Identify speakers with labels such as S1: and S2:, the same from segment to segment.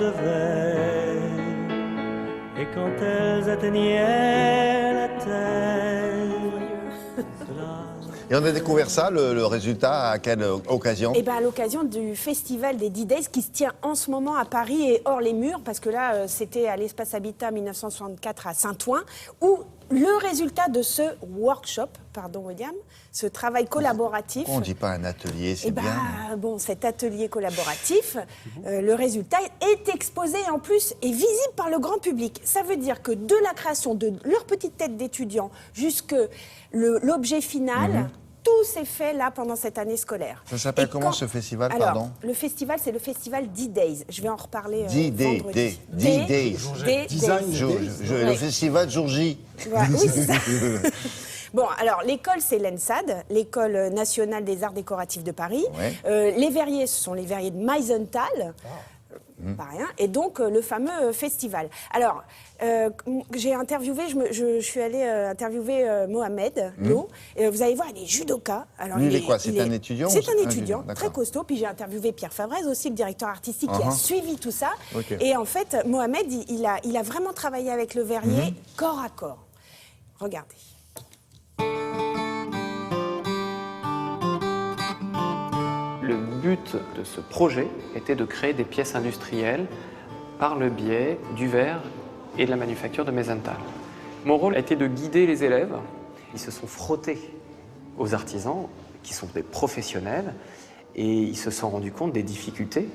S1: levaient, et quand elles atteignaient la terre,
S2: Et on a découvert ça, le résultat, à quelle occasion?
S3: Eh ben, à l'occasion du festival des D-Days qui se tient en ce moment à Paris et hors les murs, parce que là, c'était à l'Espace Habitat 1964 à Saint-Ouen, où le résultat de ce workshop, pardon William, ce travail collaboratif...
S2: On ne dit pas un atelier, c'est bien.
S3: Bon, cet atelier collaboratif, le résultat est exposé et en plus est visible par le grand public. Ça veut dire que de la création de leur petite tête d'étudiant jusque l'objet final... Tout s'est fait là pendant cette année scolaire.
S2: Ça s'appelle comment ce festival,
S3: Alors,
S2: pardon?
S3: Le festival, c'est le festival D-Days. Je vais en reparler
S2: D-Days. Le festival jour J.
S3: Voilà, oui, c'est ça. Bon, alors l'école, c'est l'ENSAD, l'École nationale des arts décoratifs de Paris. Ouais. Les verriers, ce sont les verriers de Meisenthal. Pas rien. Et donc, le fameux festival. Alors, j'ai interviewé, je suis allée interviewer Mohamed Lo. Vous allez voir, il est judoka. Alors,
S2: lui, il est quoi? C'est un étudiant?
S3: C'est un étudiant, très costaud. Puis j'ai interviewé Pierre Favrez aussi, le directeur artistique, qui a suivi tout ça. Okay. Et en fait, Mohamed, il a vraiment travaillé avec le verrier corps à corps. Regardez.
S4: Le but de ce projet était de créer des pièces industrielles par le biais du verre et de la manufacture de Meisenthal. Mon rôle a été de guider les élèves. Ils se sont frottés aux artisans, qui sont des professionnels, et ils se sont rendus compte des difficultés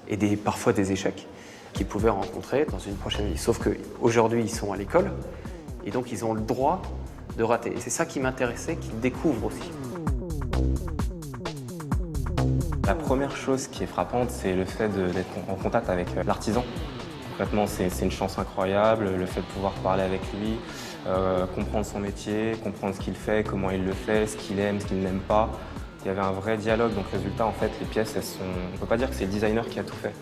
S4: et parfois des échecs qu'ils pouvaient rencontrer dans une prochaine vie. Sauf qu'aujourd'hui, ils sont à l'école, et donc ils ont le droit de rater. Et c'est ça qui m'intéressait, qu'ils découvrent aussi.
S5: La première chose qui est frappante, c'est le fait d'être en contact avec l'artisan. Concrètement, c'est une chance incroyable, le fait de pouvoir parler avec lui, comprendre son métier, comprendre ce qu'il fait, comment il le fait, ce qu'il aime, ce qu'il n'aime pas. Il y avait un vrai dialogue, donc résultat, en fait, les pièces, on ne peut pas dire que c'est le designer qui a tout fait.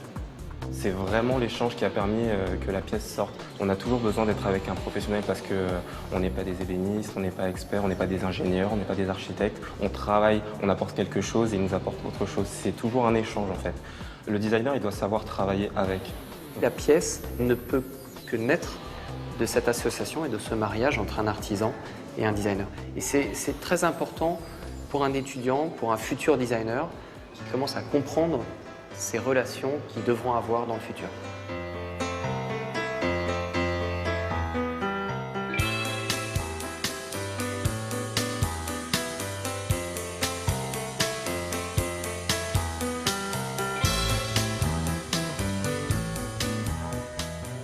S5: C'est vraiment l'échange qui a permis que la pièce sorte. On a toujours besoin d'être avec un professionnel parce qu'on n'est pas des ébénistes, on n'est pas experts, on n'est pas des ingénieurs, on n'est pas des architectes. On travaille, on apporte quelque chose et il nous apporte autre chose. C'est toujours un échange en fait. Le designer, il doit savoir travailler avec.
S4: La pièce ne peut que naître de cette association et de ce mariage entre un artisan et un designer. Et c'est très important pour un étudiant, pour un futur designer qui commence à comprendre ces relations qu'ils devront avoir dans le futur.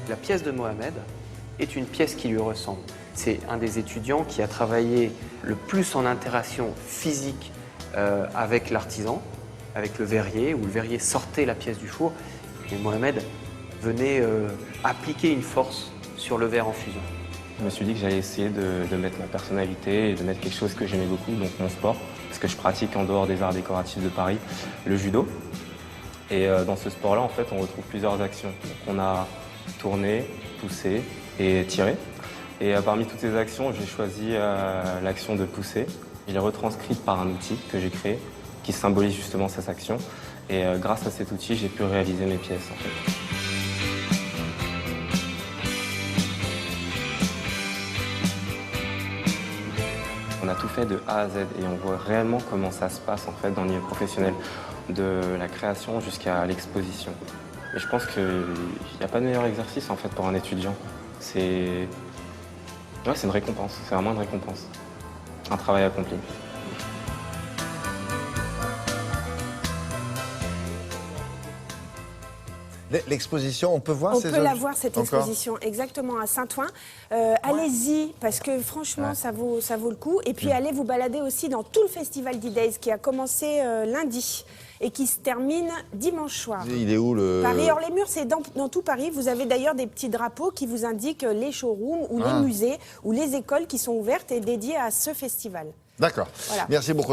S4: La pièce de Mohamed est une pièce qui lui ressemble. C'est un des étudiants qui a travaillé le plus en interaction physique avec l'artisan, avec le verrier, où le verrier sortait la pièce du four, et Mohamed venait appliquer une force sur le verre en fusion.
S5: Je me suis dit que j'allais essayer de mettre ma personnalité et de mettre quelque chose que j'aimais beaucoup, donc mon sport, parce que je pratique en dehors des arts décoratifs de Paris, le judo. Et dans ce sport-là, en fait, on retrouve plusieurs actions. Donc, on a tourné, poussé et tiré. Et parmi toutes ces actions, j'ai choisi l'action de pousser. Je l'ai retranscrite par un outil que j'ai créé, qui symbolise justement cette action. Et grâce à cet outil, j'ai pu réaliser mes pièces en fait. On a tout fait de A à Z et on voit réellement comment ça se passe en fait dans le milieu professionnel, de la création jusqu'à l'exposition. Et je pense qu'il n'y a pas de meilleur exercice en fait pour un étudiant. C'est une récompense, c'est vraiment une récompense. Un travail accompli.
S2: L'exposition, on peut voir ces œuvres?
S3: On peut la voir, cette exposition, exactement, à Saint-Ouen. Allez-y, parce que franchement, ça vaut le coup. Et puis, allez vous balader aussi dans tout le festival D-Days qui a commencé lundi et qui se termine dimanche soir.
S2: Il est où le...
S3: Paris, hors les murs, c'est dans tout Paris. Vous avez d'ailleurs des petits drapeaux qui vous indiquent les showrooms ou les musées ou les écoles qui sont ouvertes et dédiées à ce festival.
S2: D'accord. Voilà. Merci beaucoup.